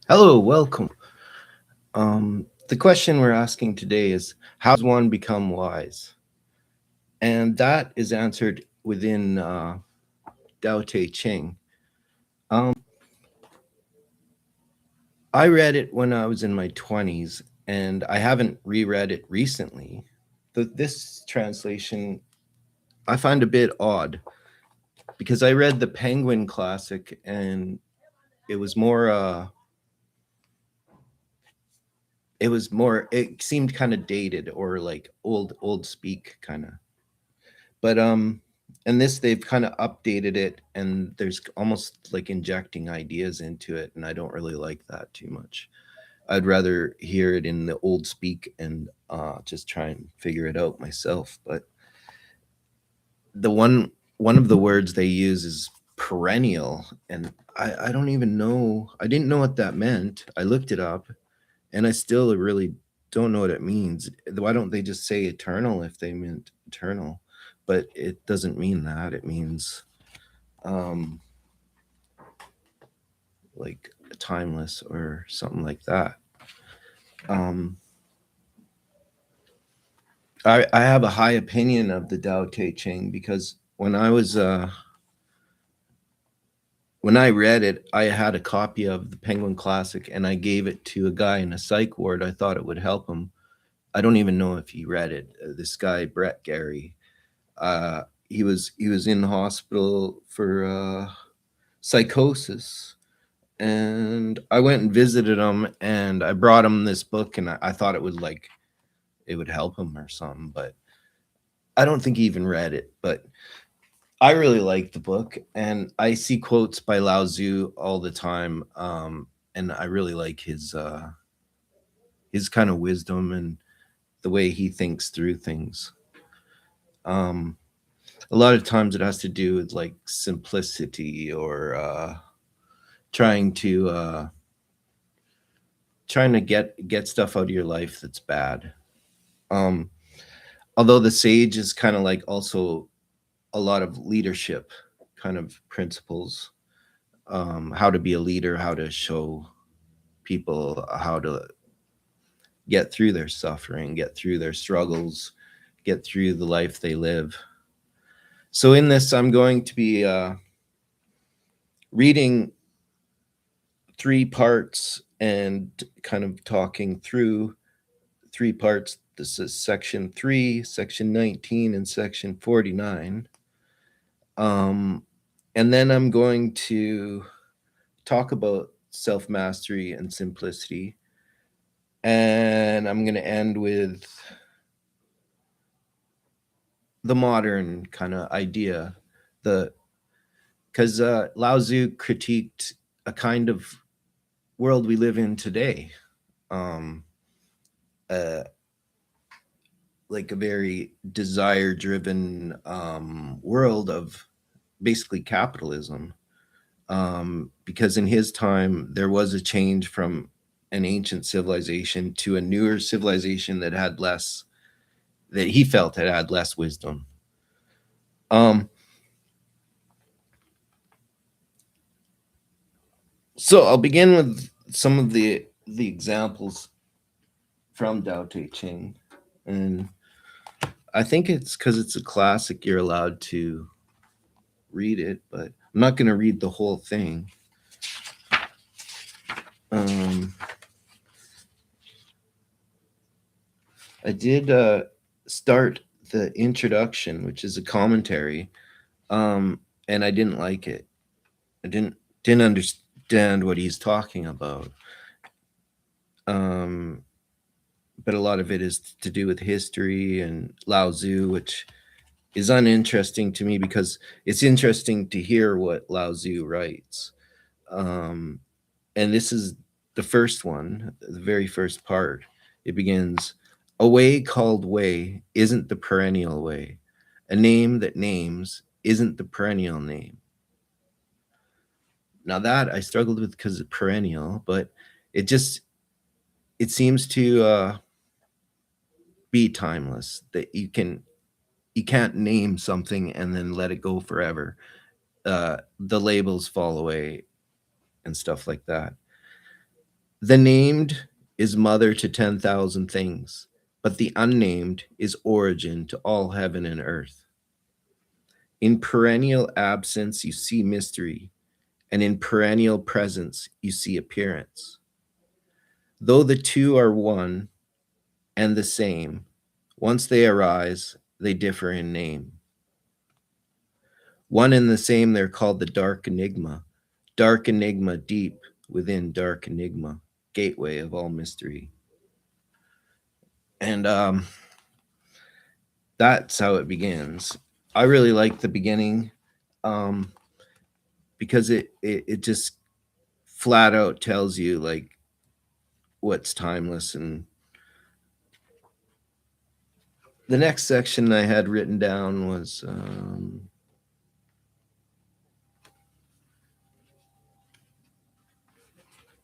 Hello, welcome. The question we're asking today is how does one become wise? And that is answered within Tao Te Ching. Um, I read it when I was in my 20s, and I haven't reread it recently. This translation I find a bit odd because I read the Penguin Classic, and it was more. It seemed kind of dated or like old speak kind of. But and this they've kind of updated it, and there's almost like injecting ideas into it, and I don't really like that too much. I'd rather hear it in the old speak and just try and figure it out myself. But the one of the words they use is perennial, and I don't even know. I didn't know what that meant. I looked it up, and I still really don't know what it means. Why don't they just say eternal if they meant eternal? But it doesn't mean that. It means um, like timeless or something like that. Um, I have a high opinion of the Tao Te Ching because when I read it, I had a copy of the Penguin Classic and I gave it to a guy in a psych ward. I thought it would help him. I don't even know if he read it. This guy Brett Gary, he was in the hospital for psychosis, and I went and visited him, and I brought him this book, and I thought it would help him or something, but I don't think he even read it. But I really like the book, and I see quotes by Lao Tzu all the time, and I really like his kind of wisdom and the way he thinks through things. Um, a lot of times it has to do with like simplicity or trying to get stuff out of your life that's bad. Um, Although the sage is kind of like also a lot of leadership kind of principles, how to be a leader, how to show people how to get through their suffering, get through their struggles, get through the life they live. So in this, I'm going to be reading three parts and kind of talking through three parts. This is section 3, section 19, and section 49. Um, and then I'm going to talk about self mastery and simplicity. And I'm going to end with the modern kind of idea, the because Lao Tzu critiqued a kind of world we live in today, um, uh, like a very desire-driven world of basically capitalism. Because in his time there was a change from an ancient civilization to a newer civilization that had less that he felt had less wisdom. Um, so I'll begin with some of the examples from Tao Te Ching, and I think it's because it's a classic. You're allowed to read it, but I'm not going to read the whole thing. Um, I did start the introduction, which is a commentary, um, and I didn't like it. I didn't understand what he's talking about. Um, but a lot of it is to do with history and Lao Tzu, which is uninteresting to me because it's interesting to hear what Lao Tzu writes. Um, and this is the first one, the very first part. It begins, a way called way isn't the perennial way. A name that names isn't the perennial name. Now that I struggled with because of perennial, but it just it seems to be timeless. That you can't name something and then let it go forever. The labels fall away and stuff like that. The named is mother to 10,000 things, but the unnamed is origin to all heaven and earth. In perennial absence, you see mystery, and in perennial presence, you see appearance. Though the two are one and the same, once they arise, they differ in name. One and the same, they're called the dark enigma deep within dark enigma, gateway of all mystery. And that's how it begins. I really like the beginning um, because it just flat out tells you like what's timeless. And the next section I had written down was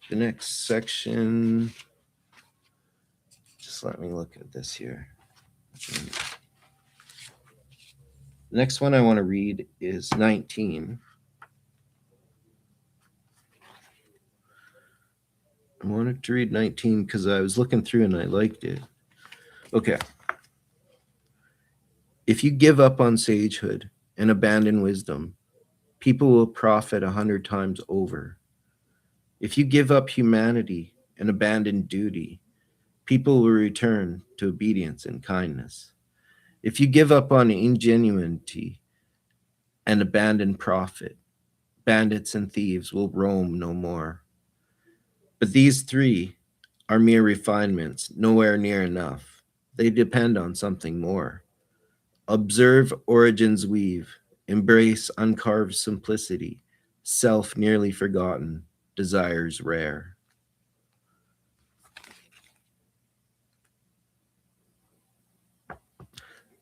the next section. Just let me look at this here. The next one I want to read is 19. I wanted to read 19 because I was looking through and I liked it. Okay. If you give up on sagehood and abandon wisdom, people will profit 100 times over. If you give up humanity and abandon duty, people will return to obedience and kindness. If you give up on ingenuity and abandon profit, bandits and thieves will roam no more. But these three are mere refinements, nowhere near enough. They depend on something more. Observe origins weave, embrace uncarved simplicity, self nearly forgotten, desires rare.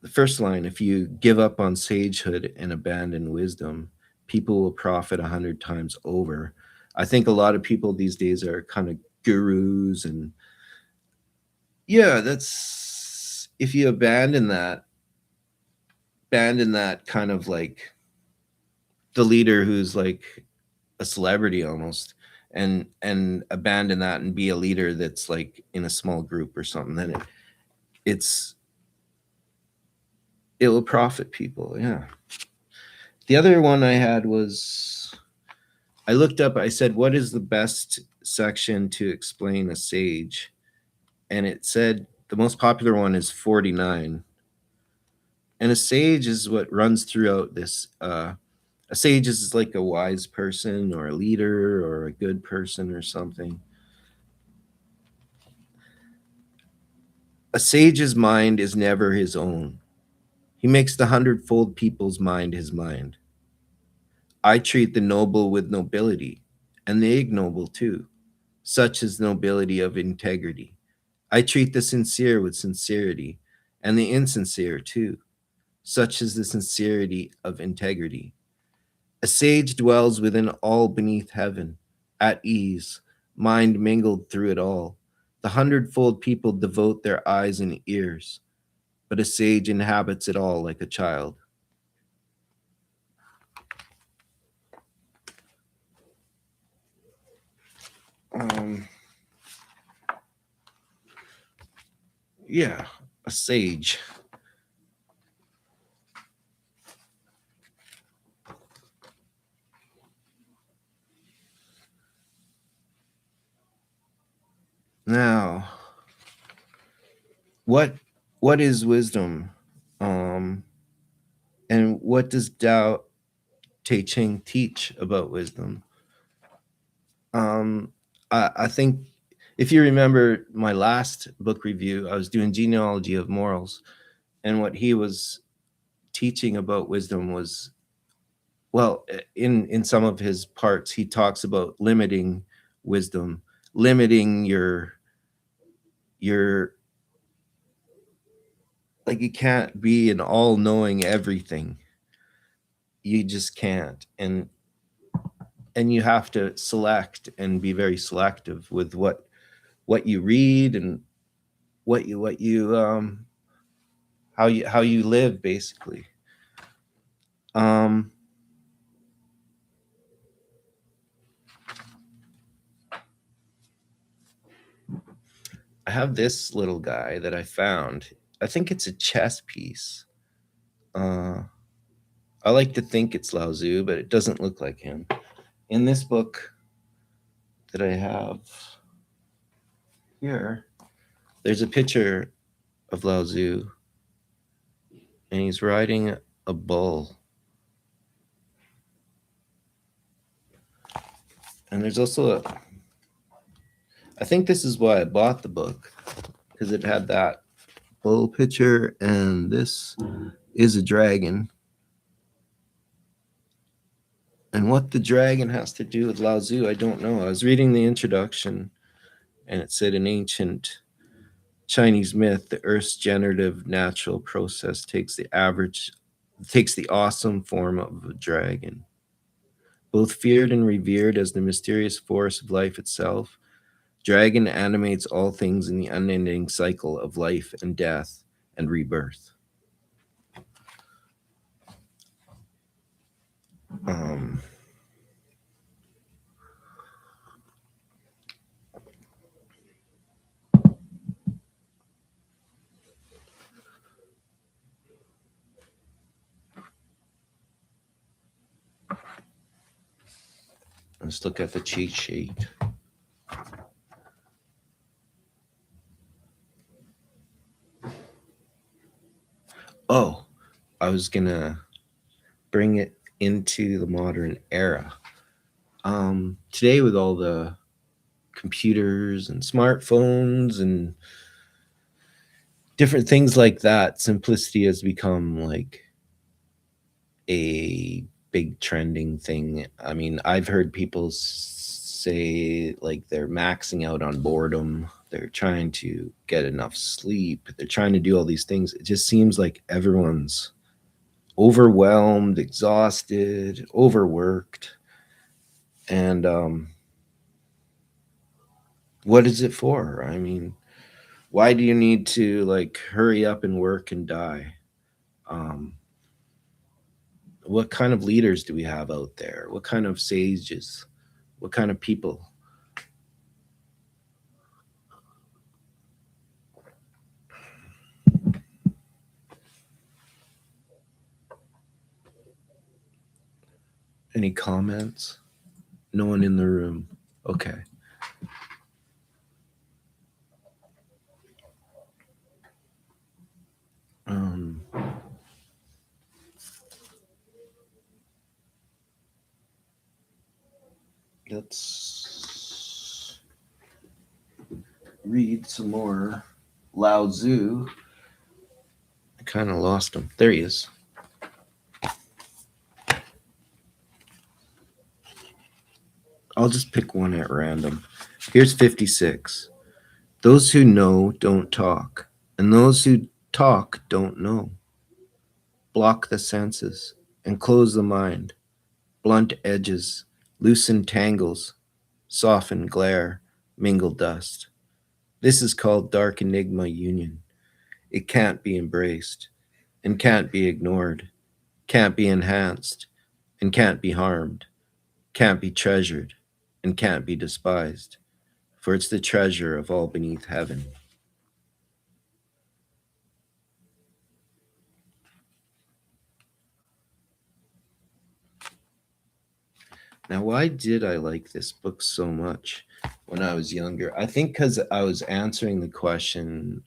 The first line, if you give up on sagehood and abandon wisdom, people will profit 100 times over. I think a lot of people these days are kind of gurus, and yeah, that's if you abandon that kind of like the leader who's like a celebrity almost, and abandon that and be a leader that's like in a small group or something, then it's it will profit people. Yeah. The other one I had was I looked up, I said, what is the best section to explain a sage? And it said the most popular one is 49. And a sage is what runs throughout this. A sage is like a wise person or a leader or a good person or something. A sage's mind is never his own. He makes the hundredfold people's mind his mind. I treat the noble with nobility, and the ignoble too. Such is nobility of integrity. I treat the sincere with sincerity, and the insincere too. Such is the sincerity of integrity. A sage dwells within all beneath heaven, at ease, mind mingled through it all. The hundredfold people devote their eyes and ears, but a sage inhabits it all like a child. Um, yeah, a sage. Now, what what is wisdom? Um, and what does Tao Te Ching teach about wisdom? Um, I think if you remember my last book review, I was doing genealogy of morals, and what he was teaching about wisdom was, well, in some of his parts, he talks about limiting wisdom, limiting your like you can't be an all-knowing everything. You just can't, and you have to select and be very selective with what you read and what you how you live basically. um I have this little guy that I found. I think it's a chess piece. Uh, I like to think it's Lao Tzu, but it doesn't look like him. In this book that I have here, there's a picture of Lao Tzu, and he's riding a bull. And there's also a. I think this is why I bought the book, because it had that bull picture, and this is a dragon. And what the dragon has to do with Lao Tzu, I don't know. I was reading the introduction, and it said, in ancient Chinese myth, the Earth's generative natural process takes the awesome form of a dragon. Both feared and revered as the mysterious force of life itself, dragon animates all things in the unending cycle of life and death and rebirth. Um, let's look at the cheat sheet. Oh, I was gonna bring it into the modern era. Today, with all the computers and smartphones and different things like that, simplicity has become like a big trending thing. I mean, I've heard people say like they're maxing out on boredom, they're trying to get enough sleep, they're trying to do all these things. It just seems like everyone's overwhelmed, exhausted, overworked. And what is it for? I mean, why do you need to like hurry up and work and die? Um, what kind of leaders do we have out there? What kind of sages? What kind of people? Any comments? No one in the room. Okay. Um, let's read some more Lao Tzu. I kind of lost him. There he is. I'll just pick one at random. Here's 56. Those who know don't talk, and those who talk don't know. Block the senses and close the mind. Blunt edges, loosen tangles, soften glare, mingle dust. This is called dark enigma union. It can't be embraced and can't be ignored, can't be enhanced and can't be harmed, can't be treasured and can't be despised, for it's the treasure of all beneath heaven. Now, why did I like this book so much when I was younger? I think because I was answering the question,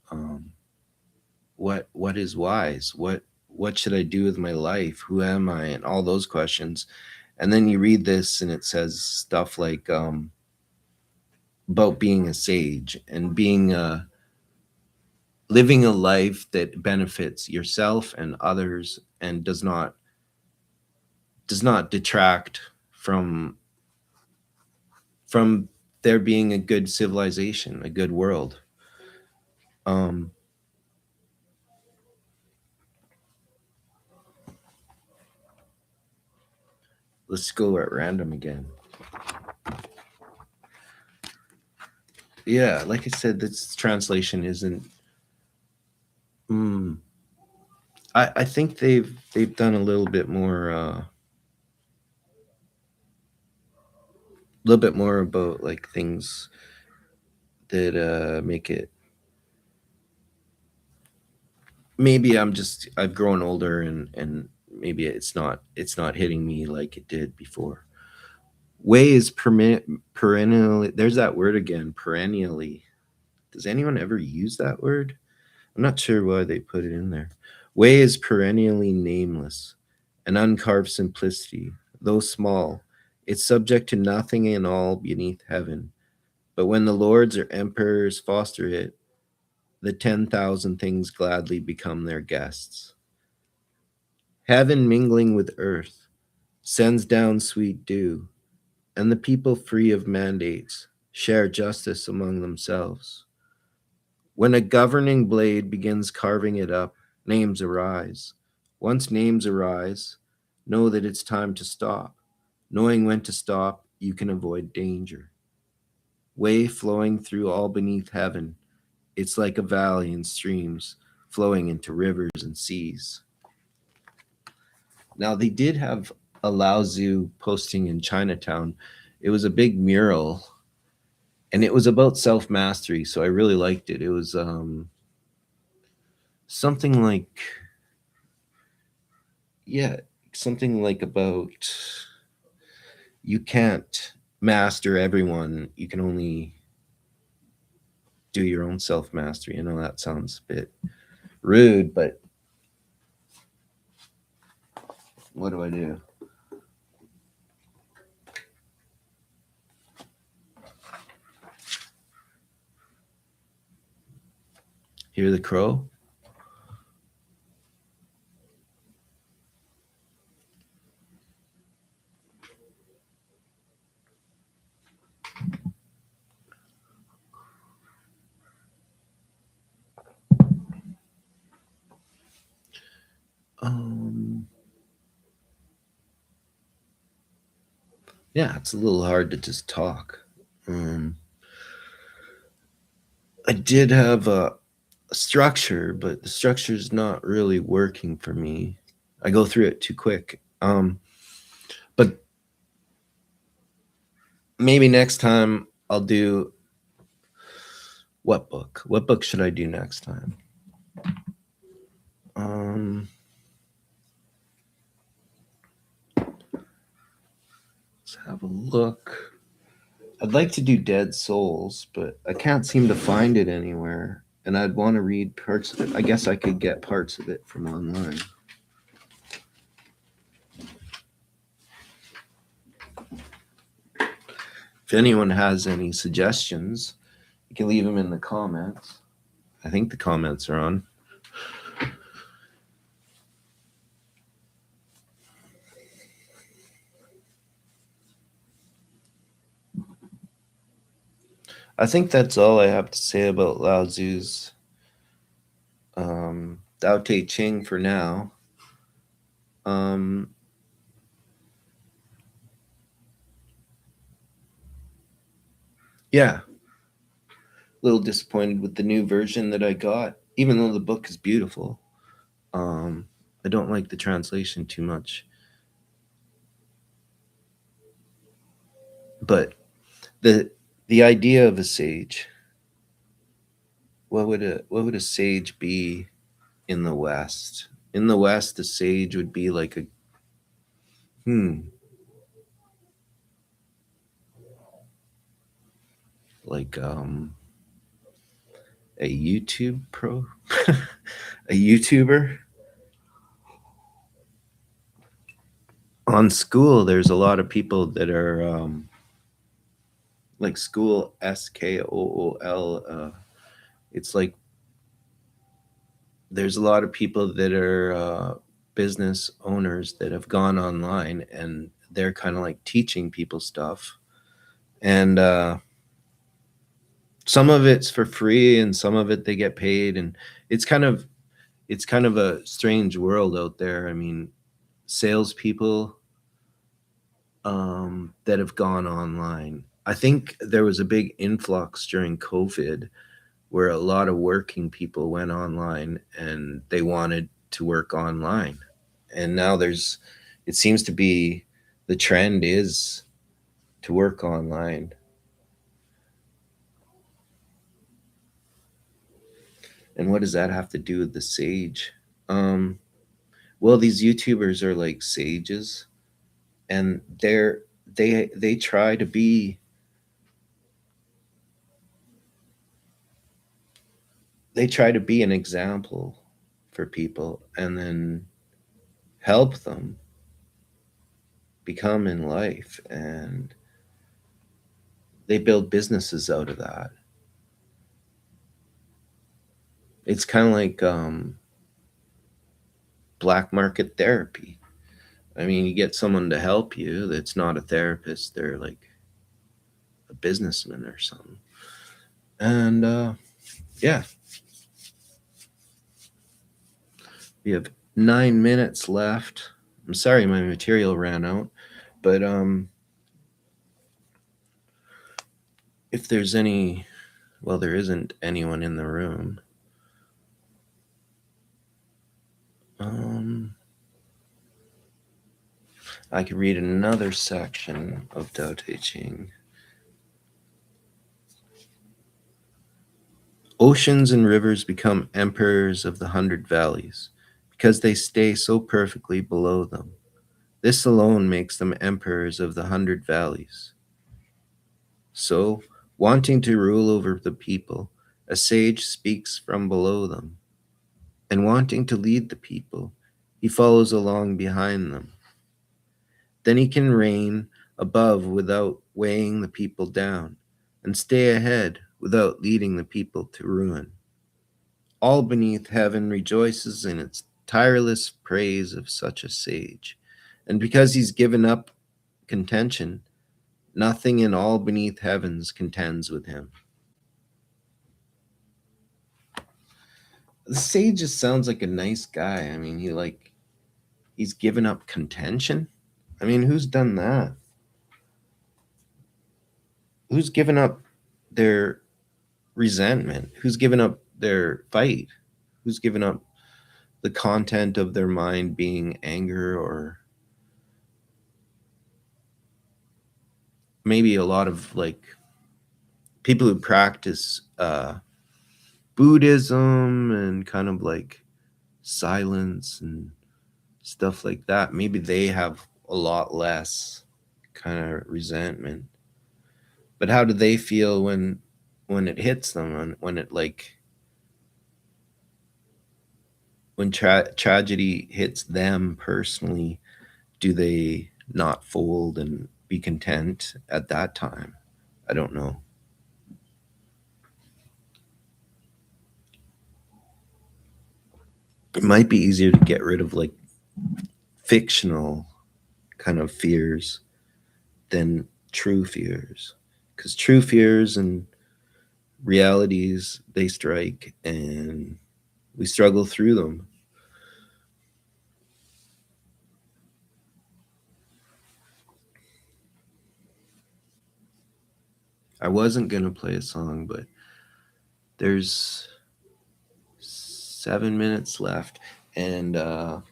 what is wise? What should I do with my life? Who am I? And all those questions. And then you read this, and it says stuff like about being a sage and being living a life that benefits yourself and others and does not detract from from there being a good civilization, a good world. Um, let's go at random again. Yeah, like I said, this translation isn't. Mm, I think they've done a little bit more about like things that make it maybe I've grown older, and maybe it's not hitting me like it did before. Way is perennially. There's that word again, perennially. Does anyone ever use that word? I'm not sure why they put it in there. Way is perennially nameless, an uncarved simplicity, though small. It's subject to nothing and all beneath heaven. But when the lords or emperors foster it, the 10,000 things gladly become their guests. Heaven mingling with earth sends down sweet dew, and the people free of mandates share justice among themselves. When a governing blade begins carving it up, names arise. Once names arise, know that it's time to stop. Knowing when to stop, you can avoid danger. Way flowing through all beneath heaven, it's like a valley and streams flowing into rivers and seas. Now, they did have a Lao Tzu posting in Chinatown. It was a big mural, and it was about self mastery. So I really liked it. It was something like, yeah, something like about you can't master everyone. You can only do your own self mastery. I know that sounds a bit rude, but what do I do? Hear the crow? Um, yeah, it's a little hard to just talk. Um, I did have a structure, but the structure is not really working for me. I go through it too quick. But maybe next time I'll do what book? What book should I do next time? Um, let's have a look. I'd like to do Dead Souls, but I can't seem to find it anywhere. And I'd want to read parts of it. I guess I could get parts of it from online. If anyone has any suggestions, you can leave them in the comments. I think the comments are on. I think that's all I have to say about Lao Tzu's Tao Te Ching for now. Um, yeah, a little disappointed with the new version that I got, even though the book is beautiful. Um, I don't like the translation too much, but the the idea of a sage. What would a sage be in the West? In the West, a sage would be like a hmm, like a YouTube pro, a YouTuber. On school, there's a lot of people that are like school SKOOL. It's like there's a lot of people that are business owners that have gone online, and they're kind of like teaching people stuff. And some of it's for free, and some of it they get paid, and it's kind of it's kind of a strange world out there. I mean, salespeople that have gone online. I think there was a big influx during COVID where a lot of working people went online and they wanted to work online. And now it seems to be the trend is to work online. And what does that have to do with the sage? Um, well, these YouTubers are like sages, and they try to be an example for people, and then help them become in life, and they build businesses out of that. It's kind of like black market therapy. I mean, you get someone to help you that's not a therapist, they're like a businessman or something. And yeah, we have 9 minutes left. I'm sorry my material ran out, but if there's any, well, there isn't anyone in the room. Um, I could read another section of Tao Te Ching. Oceans and rivers become emperors of the 100 valleys because they stay so perfectly below them. This alone makes them emperors of the 100 valleys. So, wanting to rule over the people, a sage speaks from below them, and wanting to lead the people, he follows along behind them. Then he can reign above without weighing the people down, and stay ahead without leading the people to ruin. All beneath heaven rejoices in its tireless praise of such a sage. And because he's given up contention, nothing in all beneath heavens contends with him. The sage just sounds like a nice guy. I mean, he's given up contention. I mean, who's done that? Who's given up their resentment? Who's given up their fight? Who's given up the content of their mind being anger, or maybe a lot of like people who practice Buddhism and kind of like silence and stuff like that. Maybe they have a lot less kind of resentment. But how do they feel when it hits them, and when it like when tragedy hits them personally? Do they not fold and be content at that time? I don't know. It might be easier to get rid of like fictional kind of fears than true fears, because true fears and realities, they strike and we struggle through them. I wasn't going to play a song, but there's 7 minutes left, and I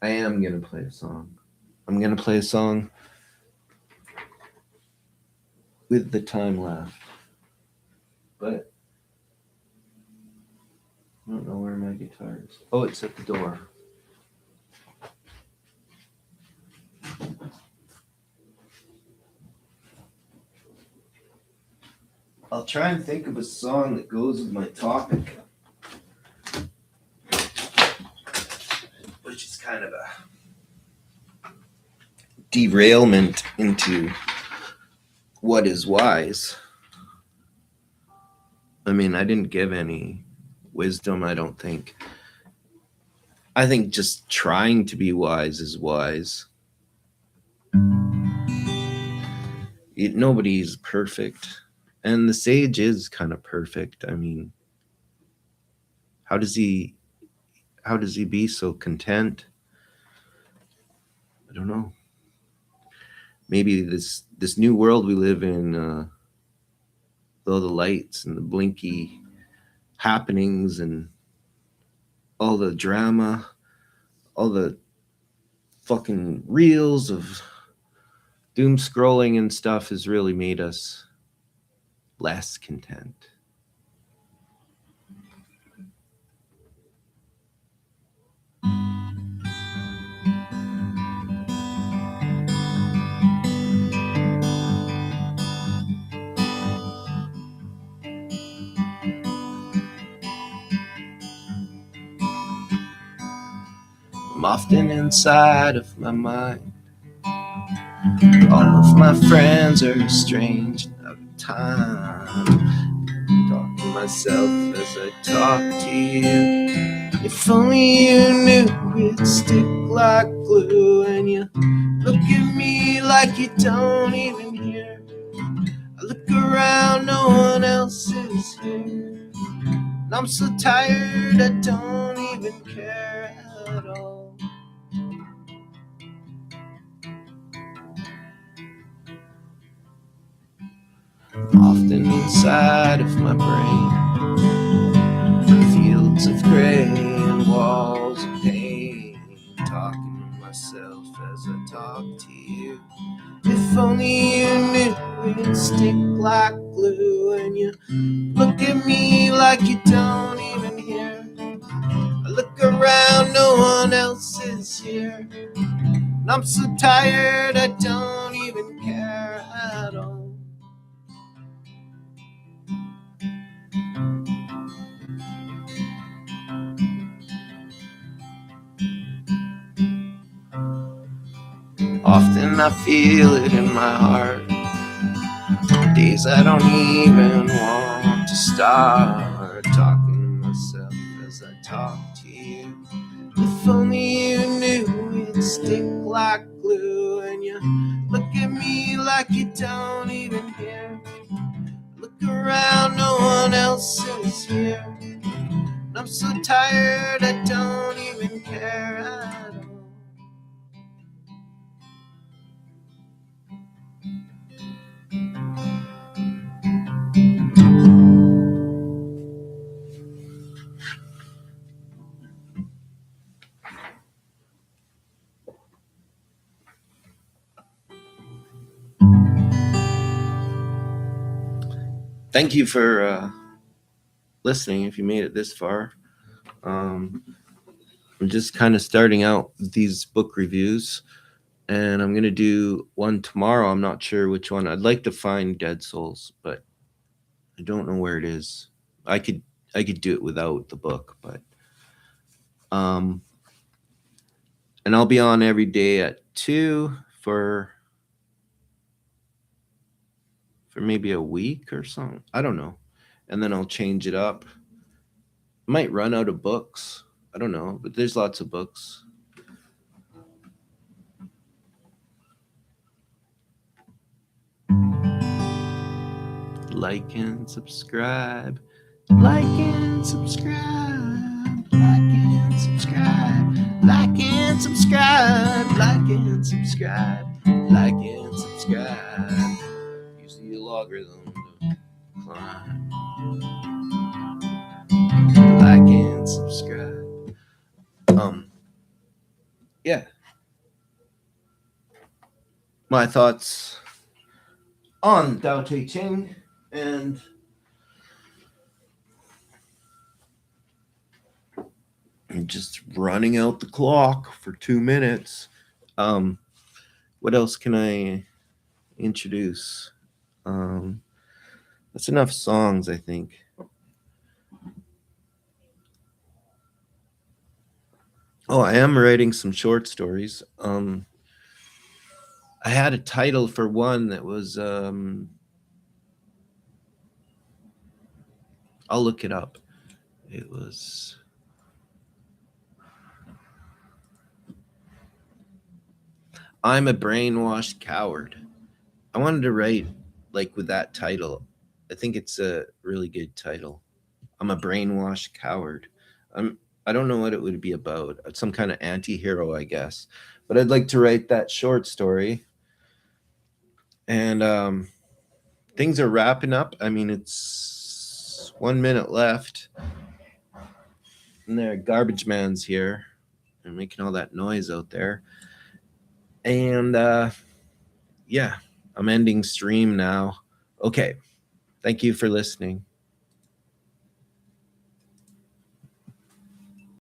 am going to play a song. I'm going to play a song with the time left, but I don't know where my guitar is. Oh, it's at the door. I'll try and think of a song that goes with my topic, which is kind of a derailment into what is wise. I mean, I didn't give any wisdom, I don't think. I think just trying to be wise is wise. Nobody's perfect. And the sage is kind of perfect. I mean, how does he be so content? I don't know. Maybe this new world we live in, all the lights and the blinky happenings and all the drama, all the fucking reels of doom scrolling and stuff has really made us less content. I'm often inside of my mind. All of my friends are strange out of time. Talk to myself as I talk to you. If only you knew it'd stick like glue, and you look at me like you don't even hear. I look around, no one else is here. And I'm so tired, I don't even care at all. Often inside of my brain, fields of gray and walls of pain. Talking to myself as I talk to you. If only you knew it'd stick like glue, and you look at me like you don't even hear. I look around, no one else is here. And I'm so tired, I don't even care at all. Often I feel it in my heart. Days I don't even want to start. Talking to myself as I talk to you. If only you knew it'd stick like glue, and you look at me like you don't even hear. Look around, no one else is here. And I'm so tired, I don't even care at all. Thank you for listening if you made it this far. I'm just kind of starting out these book reviews, and I'm going to do one tomorrow. I'm not sure which one. I'd like to find Dead Souls, but I don't know where it is. I could do it without the book, but and I'll be on every day at 2 for maybe a week or something. I don't know. And then I'll change it up. Might run out of books. I don't know, but there's lots of books. Like and subscribe. Like and subscribe. Like and subscribe. Like and subscribe. Like and subscribe. Like and subscribe. Use the logarithm to climb. Like and subscribe. Yeah. My thoughts on Tao Te Ching, and I'm just running out the clock for 2 minutes. What else can I introduce? That's enough songs, I think. Oh, I am writing some short stories. I had a title for one that was I'll look it up. It was I'm a Brainwashed Coward. I wanted to write like with that title. I think it's a really good title. I'm a brainwashed coward. I don't know what it would be about. Some kind of anti-hero, I guess. But I'd like to write that short story. And things are wrapping up. I mean, it's 1 minute left. And there, garbage man's here. They're making all that noise out there. And yeah, I'm ending stream now. Okay. Thank you for listening.